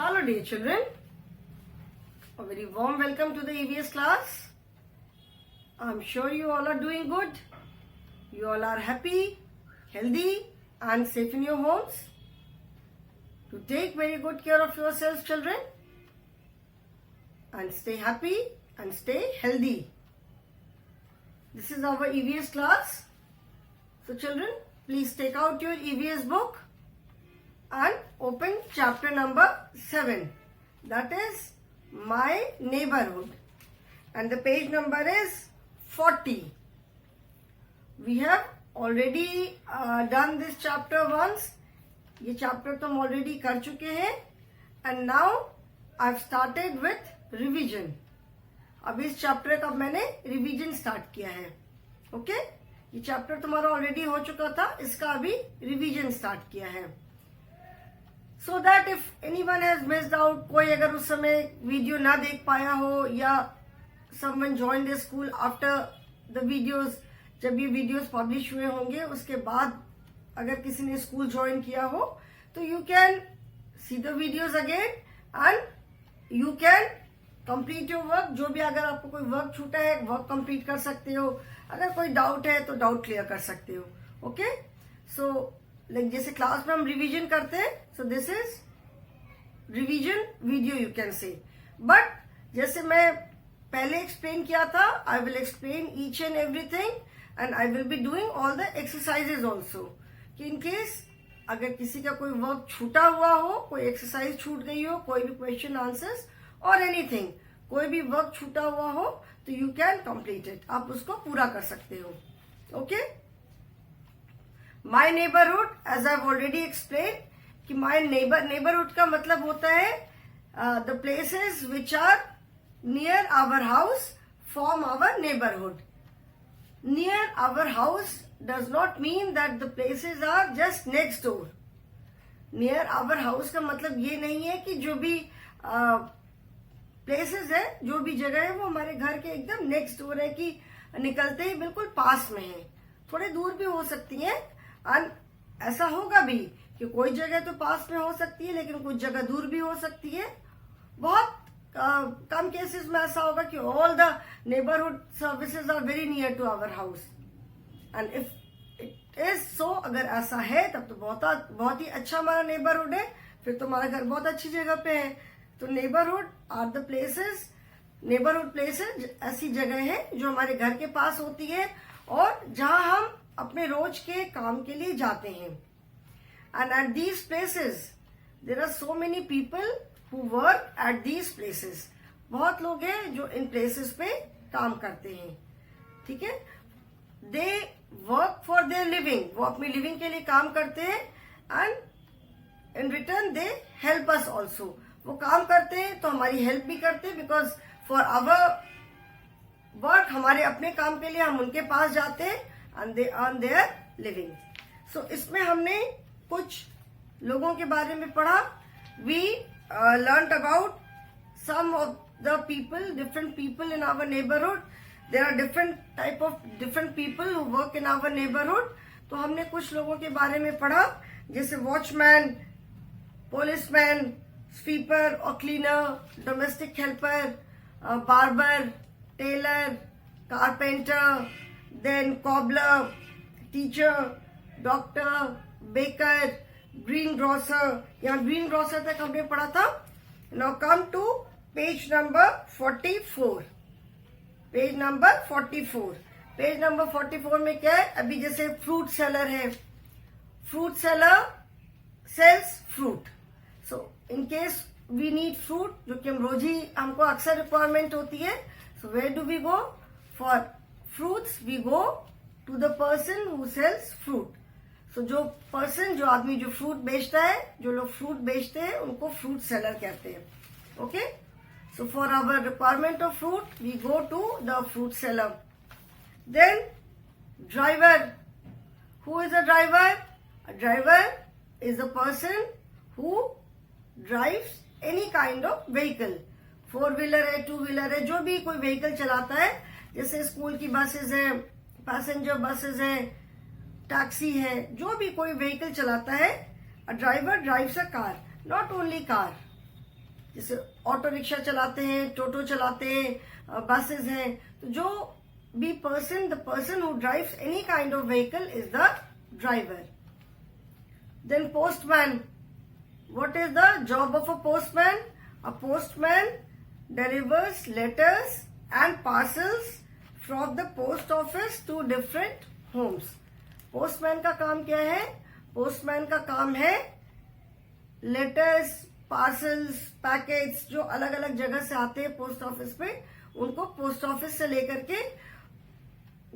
Hello dear children, a very warm welcome to the EVS class. I'm sure you all are doing good. You all are happy, healthy and safe in your homes. To take very good care of yourselves children and stay happy and stay healthy. This is our EVS class. So children, please take out your EVS book and open chapter number 7, that is My Neighborhood, and the page number is 40. We have already done this chapter once. ये chapter तो हम already कर चुके हैं, and now I've started with revision. अब इस chapter का मैंने revision start किया है. Okay? ये chapter तुम्हारा already हो चुका था, इसका अभी revision start किया है. So that if anyone has missed out, कोई अगर उस समय वीडियो ना देख पाया हो या someone joined the school after the videos, जब ये वीडियोस पब्लिश हुए होंगे उसके बाद अगर किसी ने स्कूल ज्वाइन किया हो तो you can see the videos again and you can complete your work. जो भी अगर आपको कोई वर्क छूटा है वर्क कंप्लीट कर सकते हो, अगर कोई डाउट है तो डाउट क्लियर कर सकते हो. ओके, सो लाइक जैसे क्लास में हम रिवीजन करते हैं, so this is revision video you can say. But जैसे मैं पहले एक्सप्लेन किया था, I will explain each and everything and I will be doing all the exercises also, कि इन केस अगर किसी का कोई वर्क छूटा हुआ हो, कोई एक्सरसाइज छूट गई हो, कोई भी क्वेश्चन आंसर्स और एनीथिंग, कोई भी वर्क छूटा हुआ हो तो यू कैन कंप्लीट इट, आप उसको पूरा कर सकते हो. Okay, my neighbourhood as I already explain कि माई नेबरहुड का मतलब होता है the places which are near our house form our neighbourhood. Near our house does not mean that the places are just next door. Near our house का मतलब ये नहीं है कि जो भी places है, जो भी जगह है वो हमारे घर के एकदम नेक्स्ट डोर है, कि निकलते ही बिल्कुल पास में है. थोड़े दूर भी हो सकती है और ऐसा होगा भी कि कोई जगह तो पास में हो सकती है लेकिन कुछ जगह दूर भी हो सकती है. बहुत कम केसेस में ऐसा होगा कि all the neighbourhood services are very near to our house. And if it is so, अगर ऐसा है तब तो बहुत ही अच्छा हमारा नेबरहुड है, फिर तो हमारा घर बहुत अच्छी जगह पे है. तो neighbourhood are the places, neighbourhood places ऐसी जगह है जो हमारे घर के पास होती है और जहां हम अपने रोज के काम के लिए जाते हैं. And at these places there are so many people who work at these places. बहुत लोग हैं जो इन प्लेसेस पे काम करते हैं. ठीक है, they work for their living, वो अपनी लिविंग के लिए काम करते हैं and in return they help us also. वो काम करते हैं तो हमारी हेल्प भी करते हैं, बिकॉज फॉर आवर वर्क, हमारे अपने काम के लिए हम उनके पास जाते हैं and they earn their living. So इसमें हमने कुछ लोगों के बारे में पढ़ा. We learn about some of the people, different people in our neighborhood. There are different people who work in our neighborhood. तो हमने कुछ लोगों के बारे में पढ़ा, जैसे वॉचमैन, पुलिसमैन, स्वीपर और cleaner, domestic helper, barber, tailor, carpenter, then cobbler, teacher, doctor, baker, green grocer. यहाँ ग्रीन ग्रोसर तक हमने पढ़ा था. Now come to page number 44. Page number 44. Page number 44 में क्या है, अभी जैसे फ्रूट सेलर है, fruit seller sells fruit. So in case we need fruit, जो कि हम रोज ही हमको अक्सर रिक्वायरमेंट होती है. So where do we go for fruits? We go to the person who sells fruit. So जो पर्सन, जो आदमी जो फ्रूट बेचता है, जो लोग फ्रूट बेचते हैं उनको फ्रूट सेलर कहते हैं. Okay, so for our requirement of fruit we go to the fruit seller. Then driver. Who is a driver? A driver is a person who drives any kind of vehicle. 4 wheeler है, 2 wheeler है, जो भी कोई vehicle चलाता है, जैसे school की buses है, पैसेंजर बसेज है, टैक्सी है, जो भी कोई व्हीकल चलाता है. A driver drives a car, not only car. जैसे ऑटो रिक्शा चलाते हैं, टोटो चलाते हैं, बसेस हैं, तो जो the person who drives any kind of vehicle is the driver. Then postman. What is the job of a postman? A postman delivers letters and parcels from the post office to different homes. Postman का काम क्या है? Postman का काम है letters, parcels, packets जो अलग अलग जगह से आते हैं पोस्ट ऑफिस पे, उनको पोस्ट ऑफिस से लेकर के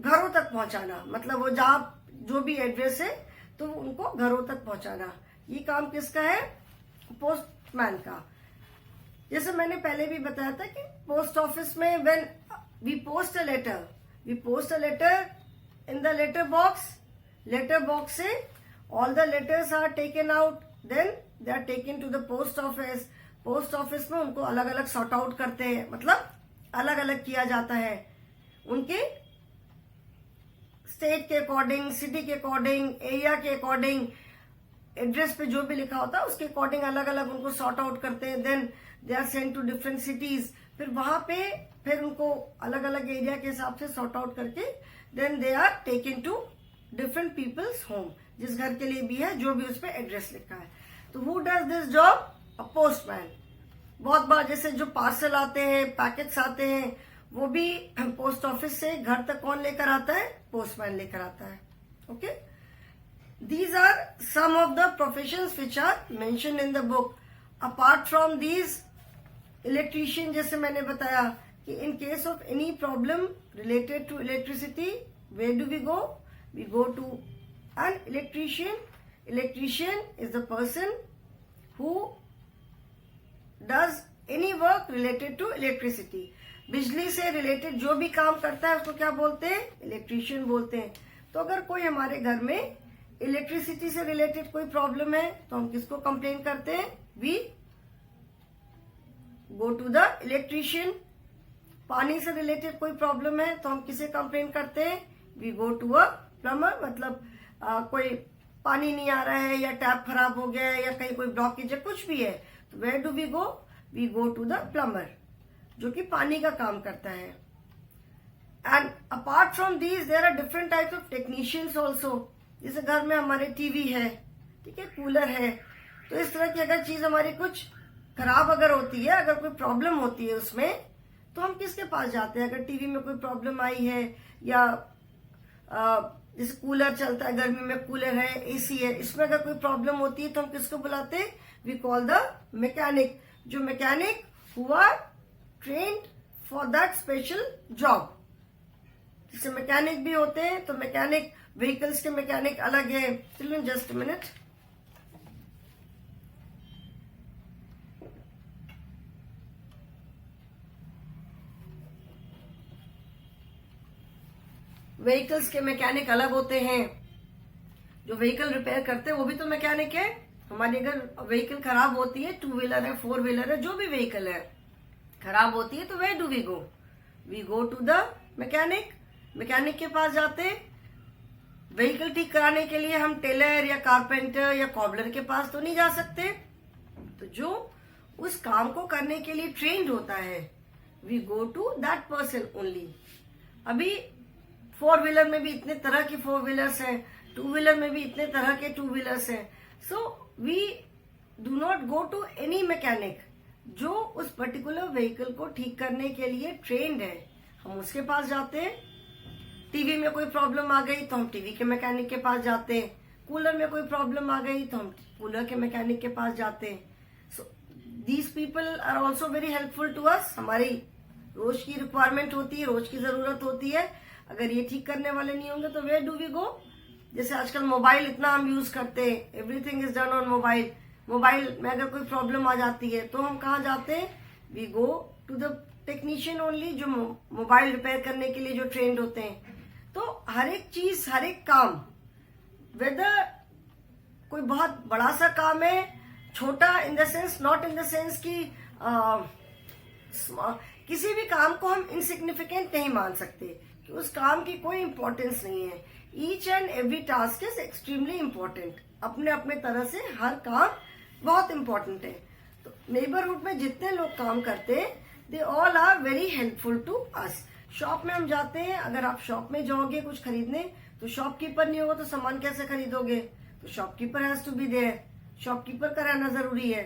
घरों तक पहुंचाना. मतलब वो जहां जो भी एड्रेस है तो उनको घरों तक पहुंचाना. ये काम किसका है? पोस्टमैन का. जैसे मैंने पहले भी बताया था कि पोस्ट ऑफिस में when we post a letter in the letter box से all the letters are taken out, then they are taken to the post office में उनको अलग अलग सॉर्ट आउट करते हैं, मतलब अलग अलग किया जाता है. उनके स्टेट के अकॉर्डिंग, सिटी के अकॉर्डिंग, एरिया के अकॉर्डिंग, एड्रेस पे जो भी लिखा होता है उसके अकॉर्डिंग अलग अलग उनको सॉर्ट आउट करते हैं. Then they are send to different cities. फिर वहां पे फिर उनको अलग अलग एरिया के हिसाब से सॉर्ट आउट करके then they are taken to different peoples home, जिस घर के लिए भी है, जो भी उस पर एड्रेस लिखा है. तो who does this job? A postman. बहुत बार जैसे जो पार्सल आते हैं, पैकेट्स आते हैं, वो भी पोस्ट ऑफिस से घर तक कौन लेकर आता है? पोस्टमैन लेकर आता है. Okay. These are some of the professions which are mentioned in the book. Apart from these, electrician, जैसे मैंने बताया कि in case of any problem related to electricity, where do we go? We go to an electrician. Electrician is the person who does any work related to electricity. बिजली से related जो भी काम करता है उसको क्या बोलते हैं? इलेक्ट्रीशियन बोलते हैं. तो अगर कोई हमारे घर में इलेक्ट्रिसिटी से रिलेटेड कोई प्रॉब्लम है तो हम किसको कंप्लेन करते हैं? We go to the electrician. पानी से रिलेटेड कोई प्रॉब्लम है तो हम किसे कंप्लेन करते हैं? We go to a plumber. मतलब कोई पानी नहीं आ रहा है या टैप खराब हो गया है या कहीं कोई ब्लॉकेज है, कुछ भी है, तो where do we go? We go to the plumber, जो कि पानी का काम करता है. And apart from these there are different types of technicians also. जैसे घर में हमारे टीवी है, ठीक है, कूलर है, तो इस तरह की अगर चीज हमारी कुछ खराब अगर होती है, अगर कोई प्रॉब्लम होती है उसमें, तो हम किसके पास जाते हैं? अगर टीवी में कोई प्रॉब्लम आई है या जैसे कूलर चलता है, गर्मी में कूलर है, एसी है, इसमें अगर कोई प्रॉब्लम होती है तो हम किसको बुलाते हैं? We call the mechanic. जो mechanic who are trained for that special job. जैसे मैकेनिक भी होते हैं, तो मैकेनिक, व्हीकल्स के मैकेनिक अलग है. चलिए जस्ट अ मिनट. व्हीकल्स के मैकेनिक अलग होते हैं. जो व्हीकल रिपेयर करते हैं वो भी तो मैकेनिक है. हमारी अगर व्हीकल खराब होती है, 2 व्हीलर है, 4 व्हीलर है, जो भी व्हीकल है खराब होती है, तो where do we go? We go to the mechanic. Mechanic के पास जाते हैं. व्हीकल ठीक कराने के लिए हम टेलर या कारपेंटर या कॉबलर के पास तो नहीं जा सकते. तो जो उस काम को करने के लिए ट्रेन्ड होता है, we go to that person only. अभी 4 व्हीलर में भी इतने तरह की 4 व्हीलर्स हैं, 2 व्हीलर में भी इतने तरह के 2 व्हीलर्स हैं. So we do not go to any mechanic. जो उस पर्टिकुलर व्हीकल को ठीक करने के लिए ट्रेन्ड है, हम उसके पास जाते हैं. टीवी में कोई प्रॉब्लम आ गई तो हम टीवी के मैकेनिक के पास जाते हैं. कूलर में कोई प्रॉब्लम आ गई तो हम कूलर के मैकेनिक के पास जाते हैं. So these people are also very helpful to us. हमारी रोज की रिक्वायरमेंट होती है, रोज की जरूरत होती है. अगर ये ठीक करने वाले नहीं होंगे तो वेयर डू वी गो? जैसे आजकल मोबाइल इतना हम यूज करते हैं, everything is done on mobile. Mobile में अगर कोई प्रॉब्लम आ जाती है तो हम कहाँ जाते हैं? We go to the technician only, जो मोबाइल रिपेयर करने के लिए जो ट्रेंड होते हैं. तो हर एक चीज, हर एक काम, वेदर कोई बहुत बड़ा सा काम है, छोटा in the sense, not in the sense कि किसी भी काम को हम इनसिग्निफिकेंट नहीं मान सकते कि उस काम की कोई इंपॉर्टेंस नहीं है. Each and every task is extremely important. अपने अपने तरह से हर काम बहुत इंपॉर्टेंट है. तो नेबरहुड में जितने लोग काम करते हैं they all are very helpful to us. Shop में हम जाते हैं, अगर आप शॉप में जाओगे कुछ खरीदने तो शॉपकीपर नहीं होगा तो सामान कैसे खरीदोगे? तो shopkeeper has to be there, shopkeeper का रहना जरूरी है।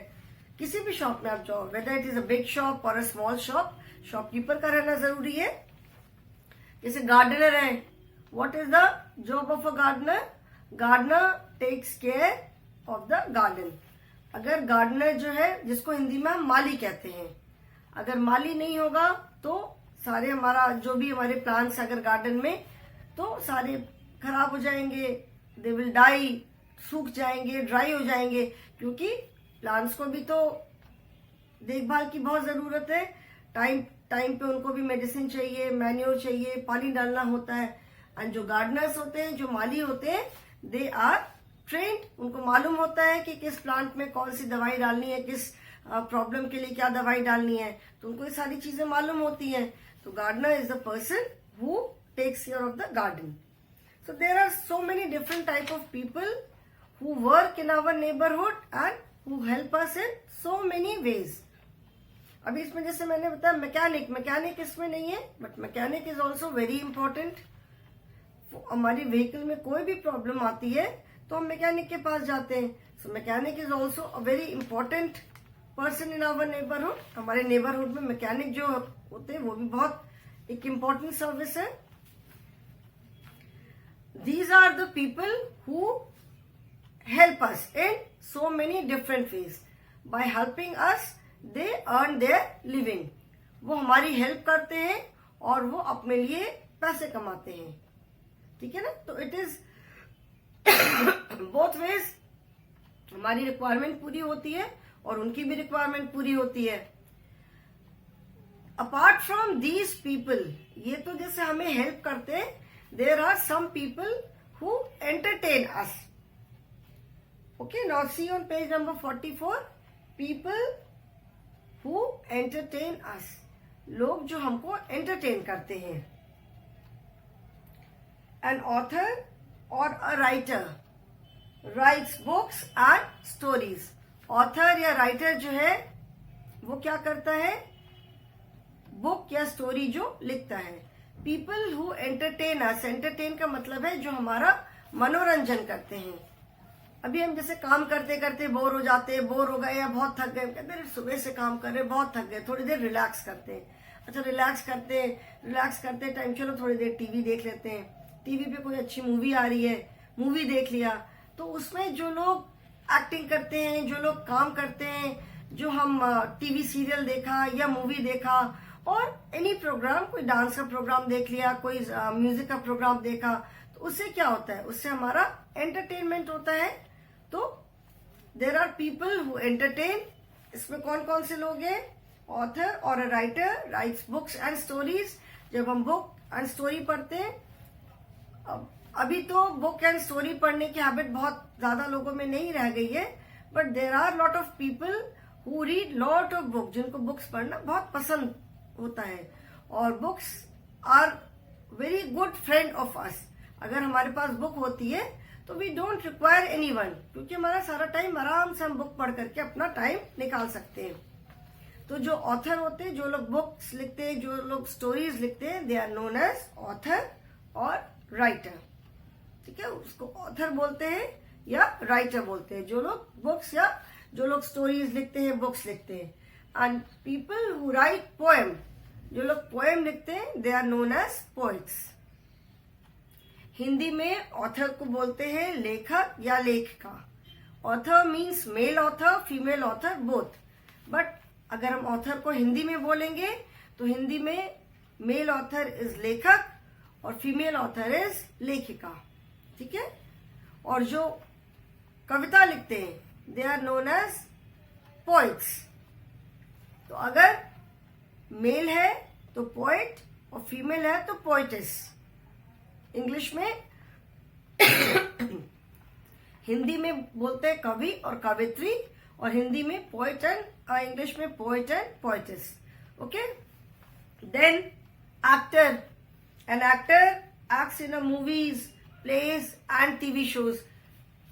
किसी भी शॉप में आप जाओ, whether it is a big shop और अ स्मॉल शॉप, शॉपकीपर का रहना जरूरी है। जैसे गार्डनर है, what is the job of a gardener? Gardener takes care of the garden. अगर गार्डनर जो है, जिसको हिंदी में हम माली कहते हैं, अगर माली नहीं होगा तो सारे हमारा जो भी हमारे प्लांट्स अगर गार्डन में, तो सारे खराब हो जाएंगे, दे विल डाई, सूख जाएंगे, ड्राई हो जाएंगे, क्योंकि प्लांट्स को भी तो देखभाल की बहुत जरूरत है। टाइम टाइम पे उनको भी मेडिसिन चाहिए, मैन्योर चाहिए, पानी डालना होता है। एंड जो गार्डनर्स होते हैं, जो माली होते हैं, दे आर ट्रेंड, उनको मालूम होता है कि किस प्लांट में कौन सी दवाई डालनी है, किस प्रॉब्लम के लिए क्या दवाई डालनी है, तो उनको ये सारी चीजें मालूम होती हैं। तो gardener is the person who takes care of the garden. So there are so many different type of people who work in our neighborhood and who help us in so many ways. अभी इसमें जैसे मैंने बताया mechanic इसमें नहीं है, but mechanic is also very important. हमारी vehicle में कोई भी प्रॉब्लम आती है तो हम मैकेनिक के पास जाते हैं। So mechanic is also a very important person in our neighbourhood. हमारे नेबरहुड में मैकेनिक जो होते हैं वो भी बहुत एक इम्पॉर्टेंट सर्विस है। These are the people who help us in so many different ways. By helping us, they earn their living. वो हमारी हेल्प करते हैं और वो अपने लिए पैसे कमाते हैं, ठीक है ना। तो इट इज बोथ वेज, हमारी रिक्वायरमेंट पूरी होती है और उनकी भी रिक्वायरमेंट पूरी होती है। अपार्ट फ्रॉम दीज पीपल, ये तो जैसे हमें हेल्प करते हैं, there are some people who entertain us. Okay, now see on page number 44, people who entertain us, लोग जो हमको entertain करते हैं। An author or a writer writes books and stories. Author या writer जो है वो क्या करता है? बुक या स्टोरी जो लिखता है। People who entertain us, entertain का मतलब है जो हमारा मनोरंजन करते हैं। अभी हम जैसे काम करते करते बोर हो जाते हैं, बोर हो गए या बहुत थक गए, कहते हैं सुबह से काम कर रहे बहुत थक गए, थोड़ी देर रिलैक्स करते हैं। अच्छा, रिलैक्स करते टाइम चलो थोड़ी देर टीवी देख लेते हैं। टीवी पे कोई अच्छी मूवी आ रही है, मूवी देख लिया। तो उसमें जो लोग एक्टिंग करते हैं, जो लोग काम करते हैं, जो हम टीवी सीरियल देखा या मूवी देखा और एनी प्रोग्राम, कोई डांस का प्रोग्राम देख लिया, कोई म्यूजिक का प्रोग्राम देखा, तो उससे क्या होता है? उससे हमारा एंटरटेनमेंट होता है। तो there are people who entertain. इसमें कौन कौन से लोग हैं? ऑथर और a writer writes books and stories. जब हम बुक एंड स्टोरी पढ़ते हैं, अभी तो बुक एंड स्टोरी पढ़ने की हैबिट बहुत ज्यादा लोगों में नहीं रह गई है, but there are lot of people who read lot of book, जिनको बुक्स पढ़ना बहुत पसंद होता है। और books are very good friend of us. अगर हमारे पास बुक होती है तो वी डोंट रिक्वायर एनीवन, क्योंकि हमारा सारा टाइम आराम से हम बुक पढ़ करके अपना टाइम निकाल सकते हैं। तो जो ऑथर होते हैं, जो लोग बुक्स लिखते हैं, जो लोग स्टोरीज लिखते हैं, they are known as author और राइटर, ठीक है। उसको ऑथर बोलते हैं या राइटर बोलते हैं, जो लोग बुक्स या जो लोग स्टोरीज लिखते हैं, बुक्स लिखते हैं। And people who write poem, जो लोग पोएम लिखते हैं, they are known as poets. Hindi में ऑथर को बोलते हैं लेखक या लेखिका। Author means male author, female author, both. But अगर हम ऑथर को हिंदी में बोलेंगे तो हिंदी में मेल ऑथर इज लेखक और फीमेल ऑथर इज लेखिका, ठीक है। और जो कविता लिखते हैं, they are known as poets. तो अगर मेल है तो पोएट और फीमेल है तो पोएटिस। इंग्लिश में हिंदी में बोलते हैं कवि और कवित्री, और हिंदी में पोएट एंड इंग्लिश में poet and poetess. Okay, then actor. An actor acts in a movies, plays and TV shows.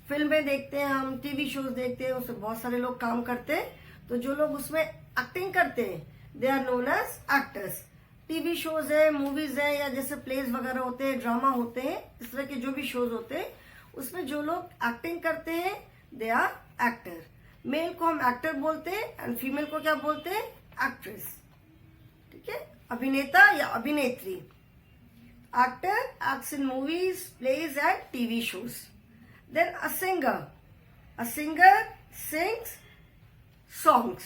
फिल्में देखते हैं हम, टीवी शोज देखते हैं, उसमें बहुत सारे लोग काम करते हैं। तो जो लोग उसमें एक्टिंग करते हैं they are known as actors. TV shows है, मूवीज है, या जैसे प्लेज वगैरह होते हैं, ड्रामा होते हैं, इस तरह के जो भी शोज होते हैं उसमें जो लोग एक्टिंग करते हैं दे आर एक्टर। मेल को हम एक्टर बोलते हैं एंड फीमेल को क्या बोलते हैं, एक्ट्रेस। ठीक है, अभिनेता या अभिनेत्री। Actor acts in movies, plays and TV shows. Then a singer sings songs.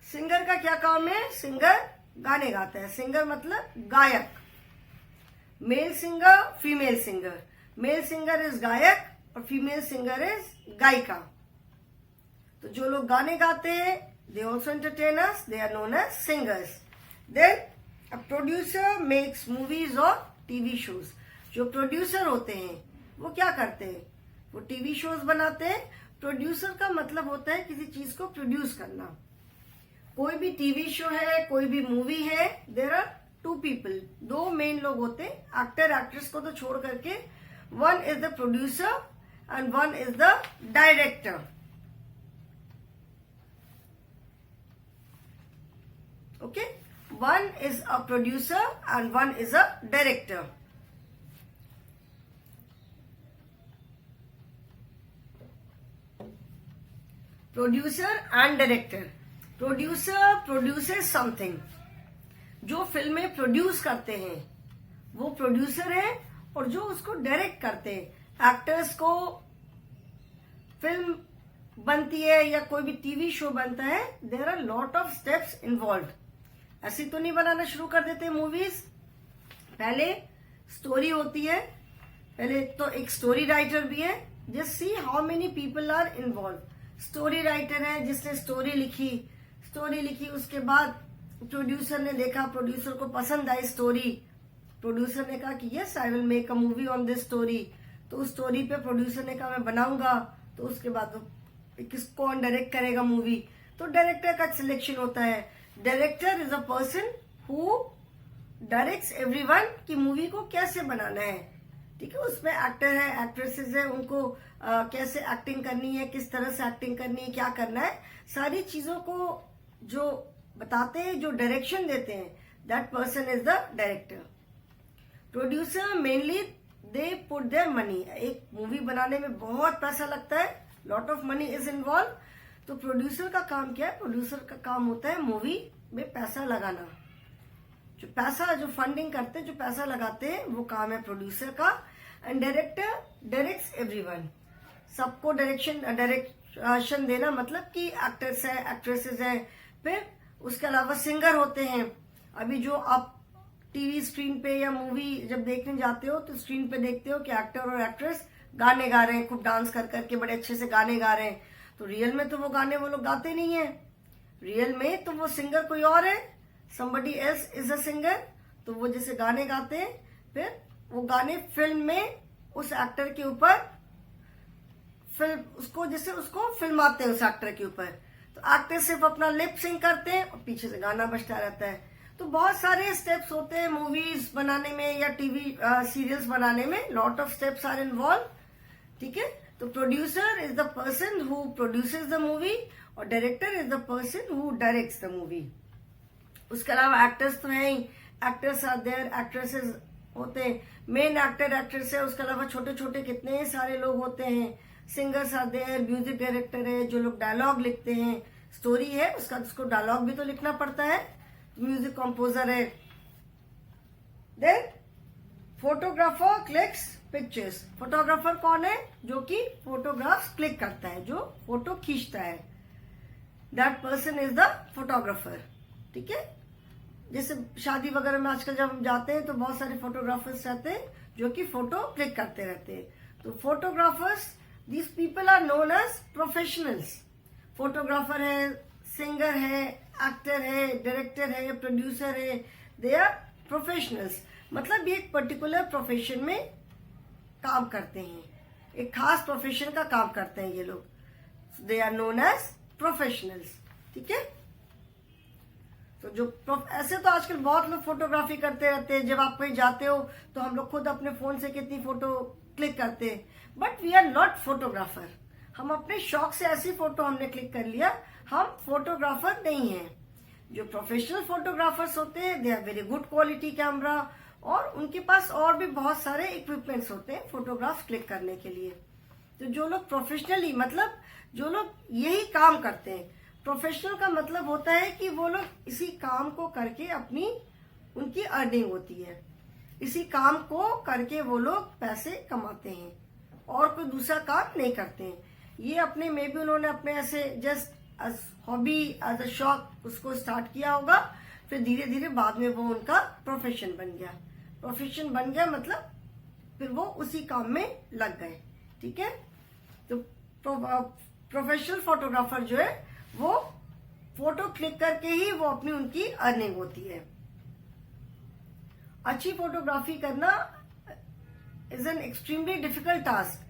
Singer का क्या काम है, सिंगर गाने गाता है। सिंगर मतलब गायक। Male singer, female singer. Male singer is गायक और फीमेल सिंगर इज गायिका। तो जो लोग गाने गाते हैं they also entertain us, they are known as singers. Then a producer makes movies और टीवी शोज। जो प्रोड्यूसर होते हैं वो क्या करते हैं, वो टीवी शोज बनाते हैं। प्रोड्यूसर का मतलब होता है किसी चीज को प्रोड्यूस करना। कोई भी टीवी शो है, कोई भी मूवी है, देयर आर टू पीपल, दो मेन लोग होते हैं, एक्टर एक्ट्रेस को तो छोड़ करके। One is the producer and one is the director. Okay, one is a producer and one is a director. Producer and director. Producer produces something. जो फिल्में प्रोड्यूस करते हैं वो प्रोड्यूसर है, और जो उसको डायरेक्ट करते हैं, एक्टर्स को फिल्म बनती है या कोई भी टीवी शो बनता है, there are lot of steps involve. ऐसी तो नहीं बनाना शुरू कर देते मूवीज। पहले स्टोरी होती है, पहले तो एक स्टोरी राइटर भी है। Just see how many people are involve. Story writer है जिसने स्टोरी लिखी, उसके बाद प्रोड्यूसर ने देखा, प्रोड्यूसर को पसंद आई स्टोरी, प्रोड्यूसर ने कहा कि yes I will make a movie on this story. तो उस स्टोरी पे प्रोड्यूसर ने कहा मैं बनाऊंगा। तो उसके बाद किसको कौन डायरेक्ट करेगा मूवी, तो डायरेक्टर का सिलेक्शन होता है। Director is a person who directs everyone कि मूवी को कैसे बनाना है। ठीक है, उसमें एक्टर है, एक्ट्रेसेस है, उनको कैसे एक्टिंग करनी है, किस तरह से एक्टिंग करनी है, क्या करना है, सारी चीजों को जो बताते हैं, जो डायरेक्शन देते हैं, that person is the director. Producer mainly they put their money. एक मूवी बनाने में बहुत पैसा लगता है, lot of money is involve. तो प्रोड्यूसर का काम क्या है, प्रोड्यूसर का काम होता है मूवी में पैसा लगाना। जो फंडिंग करते हैं, जो पैसा लगाते हैं, वो काम है प्रोड्यूसर का। एंड डायरेक्टर डायरेक्ट्स एवरीवन, सबको डायरेक्शन देना, मतलब कि एक्टर्स है, एक्ट्रेसेस है। फिर उसके अलावा सिंगर होते हैं। अभी जो आप टीवी स्क्रीन पे या मूवी जब देखने जाते हो तो स्क्रीन पे देखते हो कि एक्टर और एक्ट्रेस गाने गा रहे हैं, खूब डांस कर करके बड़े अच्छे से गाने गा रहे हैं। तो रियल में तो वो गाने वो लोग गाते नहीं है, रियल में तो वो सिंगर कोई और है, somebody else is a singer। तो वो जैसे गाने गाते हैं, फिर वो गाने फिल्म में उस एक्टर के ऊपर उसको फिल्माते हैं उस एक्टर के ऊपर। तो एक्टर सिर्फ अपना लिप सिंग करते हैं और पीछे से गाना बजता रहता है। तो बहुत सारे स्टेप्स होते हैं मूवीज बनाने में या टीवी सीरियल्स बनाने में, lot of steps are involve. ठीक है, तो producer is the person who produces the movie और director is the person who directs the movie. उसके अलावा एक्टर्स तो है ही, एक्टर्स आर देयर, एक्ट्रेसेस होते हैं, मेन एक्टर एक्ट्रेस है। उसके अलावा छोटे छोटे कितने सारे लोग होते हैं, singers are there, music director है, जो लोग डायलॉग लिखते हैं, स्टोरी है उसको डायलॉग भी तो लिखना पड़ता है, म्यूजिक कंपोजर है। Then photographer clicks pictures. Photographer कौन है, जो कि फोटोग्राफ्स क्लिक करता है, जो फोटो खींचता है, that person is the photographer. ठीक है, जैसे शादी वगैरह में आजकल जब हम जाते हैं तो बहुत सारे फोटोग्राफर्स रहते हैं जो कि फोटो क्लिक करते रहते हैं। तो photographers, these people are known as professionals. Photographer है, सिंगर है, एक्टर है, डायरेक्टर है, प्रोड्यूसर है, दे आर प्रोफेशनल्स। मतलब ये एक पर्टिकुलर प्रोफेशन में काम करते हैं, एक खास प्रोफेशन का काम करते हैं ये लोग, they are known as professionals. ठीक है, तो जो ऐसे तो आजकल बहुत लोग फोटोग्राफी करते रहते हैं। जब आप कहीं जाते हो तो हम लोग खुद अपने फोन से कितनी फोटो क्लिक करते हैं, but we are not photographer. हम अपने शौक से ऐसी फोटो हमने क्लिक कर लिया, हम फोटोग्राफर नहीं हैं। जो प्रोफेशनल फोटोग्राफर्स होते हैं, they are very good quality camera, और उनके पास और भी बहुत सारे इक्विपमेंट्स होते हैं फोटोग्राफ क्लिक करने के लिए। तो जो लोग प्रोफेशनली, मतलब जो लोग यही काम करते हैं, प्रोफेशनल का मतलब होता है कि वो लोग इसी काम को करके अपनी, उनकी अर्निंग होती है, इसी काम को करके वो लोग पैसे कमाते हैं और कोई दूसरा काम नहीं करते हैं। ये अपने में भी उन्होंने अपने ऐसे just as hobby, as a शौक उसको स्टार्ट किया होगा, फिर धीरे धीरे बाद में वो उनका प्रोफेशन बन गया। प्रोफेशन बन गया मतलब फिर वो उसी काम में लग गए। ठीक है, तो प्रोफेशनल फोटोग्राफर जो है वो फोटो क्लिक करके ही वो अपनी, उनकी अर्निंग होती है। अच्छी फोटोग्राफी करना is an extremely difficult task.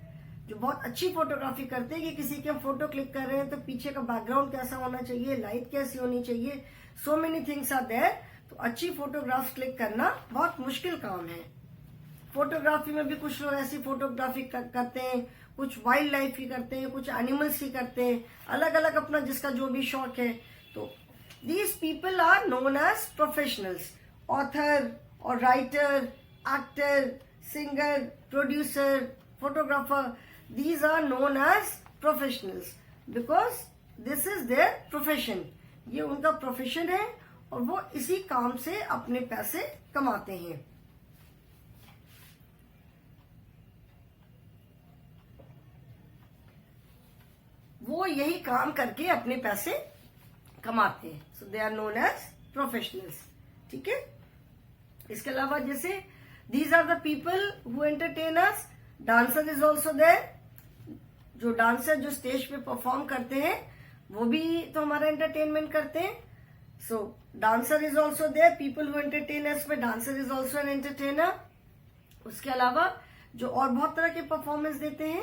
जो बहुत अच्छी फोटोग्राफी करते हैं कि किसी की हम फोटो क्लिक कर रहे हैं तो पीछे का बैकग्राउंड कैसा होना चाहिए, लाइट कैसी होनी चाहिए, so many things are there. तो अच्छी फोटोग्राफ क्लिक करना बहुत मुश्किल काम है। फोटोग्राफी में भी कुछ लोग ऐसी फोटोग्राफी करते हैं, कुछ वाइल्ड लाइफ की करते हैं, कुछ एनिमल्स की करते हैं, अलग अलग अपना जिसका जो भी शौक है। तो these people are known as professionals. Author और writer, actor, singer, producer, photographer, these are known as professionals because this is their profession। ये उनका प्रोफेशन है और वो इसी काम से अपने पैसे कमाते हैं। वो यही काम करके अपने पैसे कमाते हैं। So they are known as professionals. ठीक है, इसके अलावा जैसे these are the people who entertain us। Dancer is also there. जो डांसर जो स्टेज पे परफॉर्म करते हैं वो भी तो हमारा एंटरटेनमेंट करते हैं। So dancer is also there. People who entertain us में dancer is also an entertainer. उसके अलावा जो और बहुत तरह के परफॉर्मेंस देते हैं,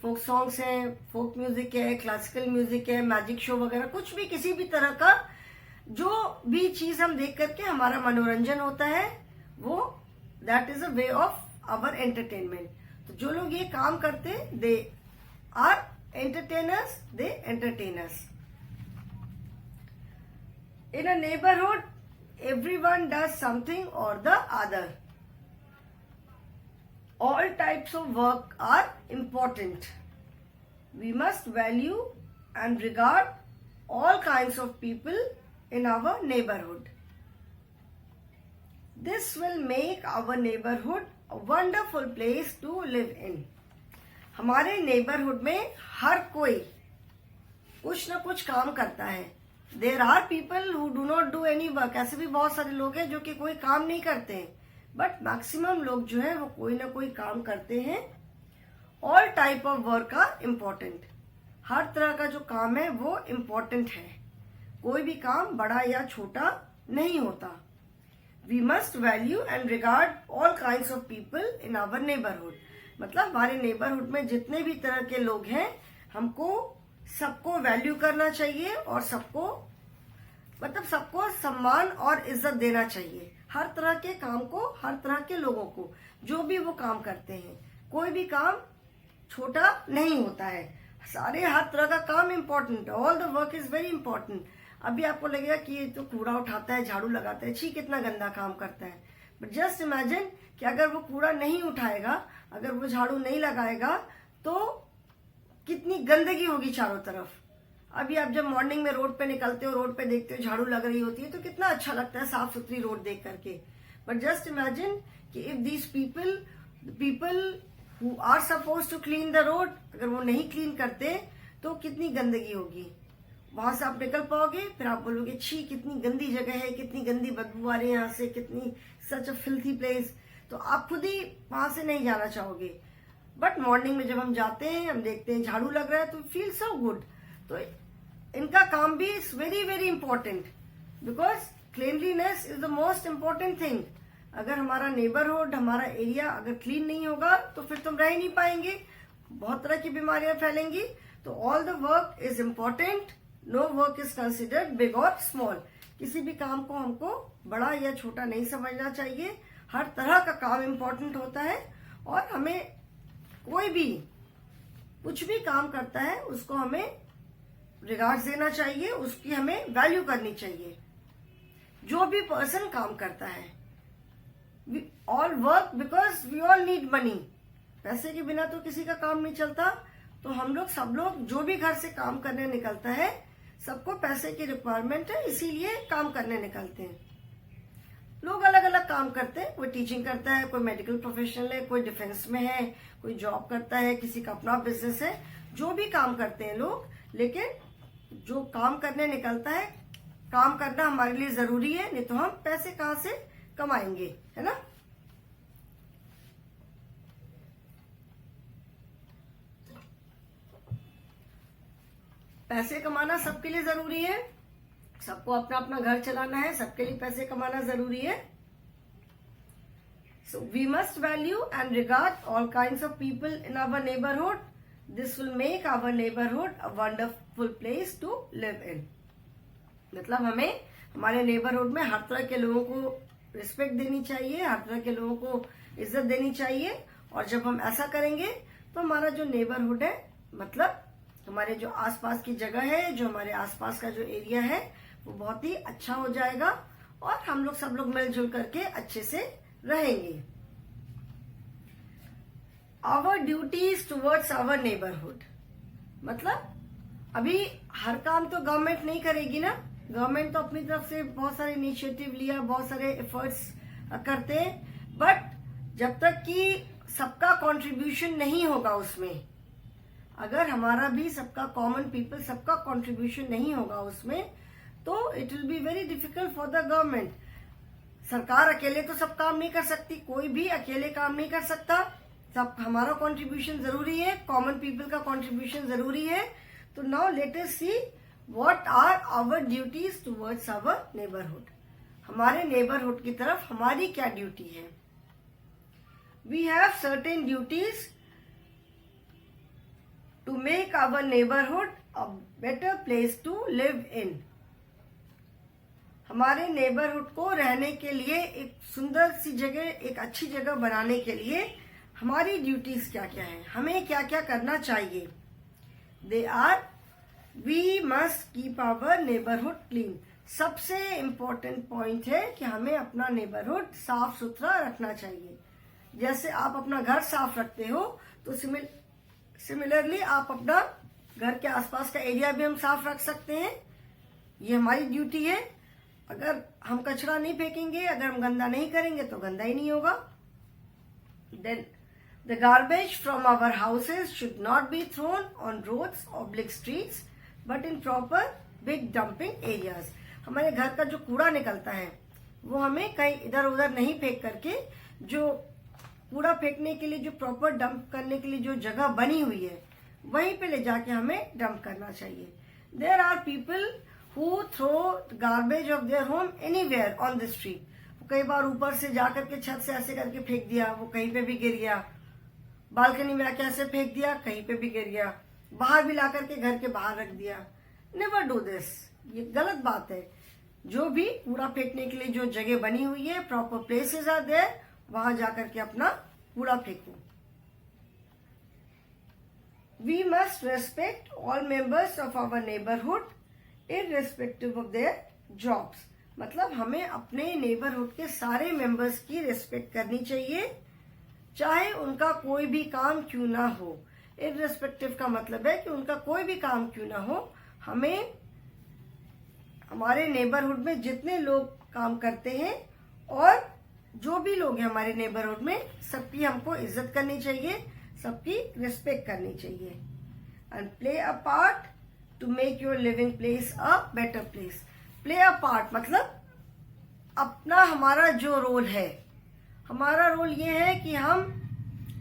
फोक सॉन्ग्स हैं, फोक म्यूजिक है, क्लासिकल म्यूजिक है, मैजिक शो वगैरह, कुछ भी किसी भी तरह का जो भी चीज हम देख करके हमारा मनोरंजन होता है, वो that is a way of our entertainment. तो जो लोग ये काम करते हैं, they are entertainers, they entertainers. In a neighbourhood everyone does something or the other। All types of work are important। We must value and regard all kinds of people in our neighborhood। This will make our neighborhood a wonderful place to live in। हमारे neighbourhood में हर कोई कुछ ना कुछ काम करता है। There are people who do not do any work. ऐसे भी बहुत सारे लोग हैं जो कि कोई काम नहीं करते हैं, बट मैक्सिमम लोग जो है वो कोई ना कोई काम करते हैं। All type of work are important. हर तरह का जो काम है वो इम्पोर्टेंट है। कोई भी काम बड़ा या छोटा नहीं होता। We must value and regard all kinds of people in our neighbourhood. मतलब हमारे नेबरहुड में जितने भी तरह के लोग हैं, हमको सबको वैल्यू करना चाहिए और सबको, मतलब सबको सम्मान और इज्जत देना चाहिए। हर तरह के काम को, हर तरह के लोगों को, जो भी वो काम करते हैं। कोई भी काम छोटा नहीं होता है। सारे हर तरह का काम important. All the work is very important. अभी आपको लगेगा कि ये तो कूड़ा उठाता है, झाड़ू लगाता है, छी कितना गंदा काम करता है। बट जस्ट इमेजिन कि अगर वो कूड़ा नहीं उठाएगा, अगर वो झाड़ू नहीं लगाएगा, तो कितनी गंदगी होगी चारों तरफ। अभी आप जब मॉर्निंग में रोड पे निकलते हो, रोड पे देखते हो झाड़ू लग रही होती है, तो कितना अच्छा लगता है साफ सुथरी रोड देख करके। बट जस्ट इमेजिन कि if these people who are suppose to clean the road, अगर वो नहीं क्लीन करते तो कितनी गंदगी होगी। वहां से आप निकल पाओगे, फिर आप बोलोगे छी कितनी गंदी जगह है, कितनी गंदी बदबू आ रही है यहाँ से, कितनी सच अ फिल्थी प्लेस। तो आप खुद ही वहां से नहीं जाना चाहोगे। बट मॉर्निंग में जब हम जाते हैं, हम देखते हैं झाड़ू लग रहा है, तो फील सो गुड। तो इनका काम भी is very very important, because cleanliness is the most important thing. अगर हमारा नेबरहुड, हमारा एरिया अगर क्लीन नहीं होगा तो फिर तुम रह ही नहीं पाएंगे, बहुत तरह की बीमारियां फैलेंगी। तो all the work is important. No work is considered big और स्मॉल। किसी भी काम को हमको बड़ा या छोटा नहीं समझना चाहिए। हर तरह का काम इम्पोर्टेंट होता है और हमें कोई भी कुछ भी काम करता है उसको हमें रिगार्ड्स देना चाहिए, उसकी हमें वैल्यू करनी चाहिए। जो भी पर्सन काम करता है, we all work because we all need money. पैसे के बिना तो किसी का काम नहीं चलता। तो हम लोग सब लोग जो भी घर से काम करने निकलता है, सबको पैसे की रिक्वायरमेंट है, इसीलिए काम करने निकलते हैं। लोग अलग अलग काम करते हैं, कोई टीचिंग करता है, कोई मेडिकल प्रोफेशनल है, कोई डिफेंस में है, कोई जॉब करता है, किसी का अपना बिजनेस है। जो भी काम करते हैं लोग, लेकिन जो काम करने निकलता है, काम करना हमारे लिए जरूरी है, नहीं तो हम पैसे कहाँ से कमाएंगे, है ना। पैसे कमाना सबके लिए जरूरी है, सबको अपना अपना घर चलाना है, सबके लिए पैसे कमाना जरूरी है। So we must value and regard all kinds of people in our neighbourhood. This will make our neighbourhood a wonderful place to live in. मतलब हमें हमारे नेबरहुड में हर तरह के लोगों को रिस्पेक्ट देनी चाहिए, हर तरह के लोगों को इज्जत देनी चाहिए। और जब हम ऐसा करेंगे तो हमारा जो नेबरहुड है, मतलब हमारे जो आसपास की जगह है, जो हमारे आसपास का जो एरिया है, वो बहुत ही अच्छा हो जाएगा और हम लोग सब लोग मिलजुल करके अच्छे से रहेंगे। Our duties towards our neighbourhood, मतलब अभी हर काम तो गवर्नमेंट नहीं करेगी ना। गवर्नमेंट तो अपनी तरफ से बहुत सारे इनिशिएटिव लिया, बहुत सारे एफर्ट्स करते हैं, बट जब तक कि सबका कंट्रीब्यूशन नहीं होगा उसमें, अगर हमारा भी सबका कॉमन पीपल सबका कंट्रीब्यूशन नहीं होगा उसमें, तो it will be very difficult for the government. सरकार अकेले तो सब काम नहीं कर सकती, कोई भी अकेले काम नहीं कर सकता। सब हमारा कंट्रीब्यूशन जरूरी है, कॉमन पीपल का कंट्रीब्यूशन जरूरी है। तो now let us see what are our duties towards our neighbourhood. हमारे नेबरहुड की तरफ हमारी क्या ड्यूटी है। We have certain duties to make our neighborhood a better place to live in। हमारे नेबरहुड को रहने के लिए एक सुंदर सी जगह, एक अच्छी जगह बनाने के लिए हमारी ड्यूटीज क्या क्या है, हमें क्या क्या करना चाहिए। They are, we must keep our neighbourhood clean. सबसे इम्पोर्टेंट पॉइंट है कि हमें अपना नेबरहुड साफ सुथरा रखना चाहिए। जैसे आप अपना घर साफ रखते हो, तो सिमिलरली आप अपना घर के आसपास का एरिया भी हम साफ रख सकते हैं। ये हमारी ड्यूटी है। अगर हम कचरा नहीं फेंकेंगे, अगर हम गंदा नहीं करेंगे, तो गंदा ही नहीं होगा। Then the garbage from our houses should not be thrown on roads oblique streets but in proper big dumping areas. हमारे घर का जो कूड़ा निकलता है, वो हमें कहीं इधर उधर नहीं फेंक करके, जो कूड़ा फेंकने के लिए, जो प्रॉपर डंप करने के लिए जो जगह बनी हुई है, वहीं पे ले जाके हमें डंप करना चाहिए। There are people who throw garbage of their home anywhere on the street. कई बार ऊपर से जाकर के छत से ऐसे करके फेंक दिया, वो कहीं पे भी गिर गया। बालकनी में आके ऐसे फेंक दिया, कहीं पे भी गिर गया। बाहर भी ला करके घर के बाहर रख दिया। नेवर डू दिस, ये गलत बात है। जो भी कूड़ा फेंकने के लिए जो जगह बनी हुई है, प्रॉपर प्लेसेस आर देयर, वहां जाकर के अपना कूड़ा फेंको। We must respect all members of our neighbourhood irrespective of their jobs. मतलब हमें अपने नेबरहुड के सारे मेंबर्स की रेस्पेक्ट करनी चाहिए, चाहे उनका कोई भी काम क्यों ना हो। इररिस्पेक्टिव का मतलब है कि उनका कोई भी काम क्यों ना हो, हमें हमारे नेबरहुड में जितने लोग काम करते हैं और जो भी लोग हैं हमारे नेबरहुड में, सबकी हमको इज्जत करनी चाहिए, सबकी रिस्पेक्ट करनी चाहिए। And play a part two make your living place a better place. Play a part मतलब अपना हमारा जो रोल है, हमारा रोल ये है कि हम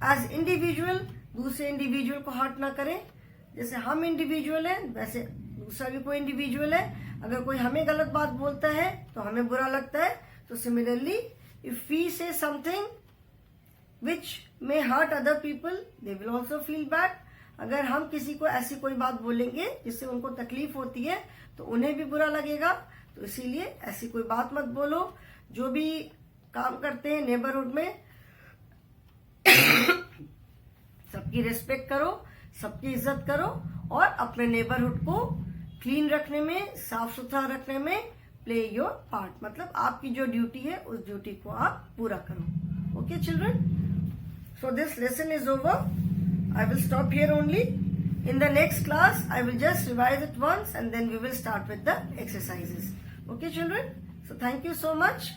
एज इंडिविजुअल दूसरे इंडिविजुअल को हर्ट ना करें। जैसे हम इंडिविजुअल हैं, वैसे दूसरा भी कोई इंडिविजुअल है। अगर कोई हमें गलत बात बोलता है तो हमें बुरा लगता है। तो similarly if we say something which may hurt other people, they will also feel bad। अगर हम किसी को ऐसी कोई बात बोलेंगे जिससे उनको तकलीफ होती है, तो उन्हें भी बुरा लगेगा। तो इसीलिए ऐसी कोई बात मत बोलो। जो भी काम करते हैं नेबरहुड में, सबकी रिस्पेक्ट करो, सबकी इज्जत करो और अपने नेबरहुड को क्लीन रखने में, साफ सुथरा रखने में प्ले योर पार्ट, मतलब आपकी जो ड्यूटी है उस ड्यूटी को आप पूरा करो. Okay children, so this lesson is over. I will stop here only. In the next class, I will just revise it once and then we will start with the exercises. Okay children? So thank you so much.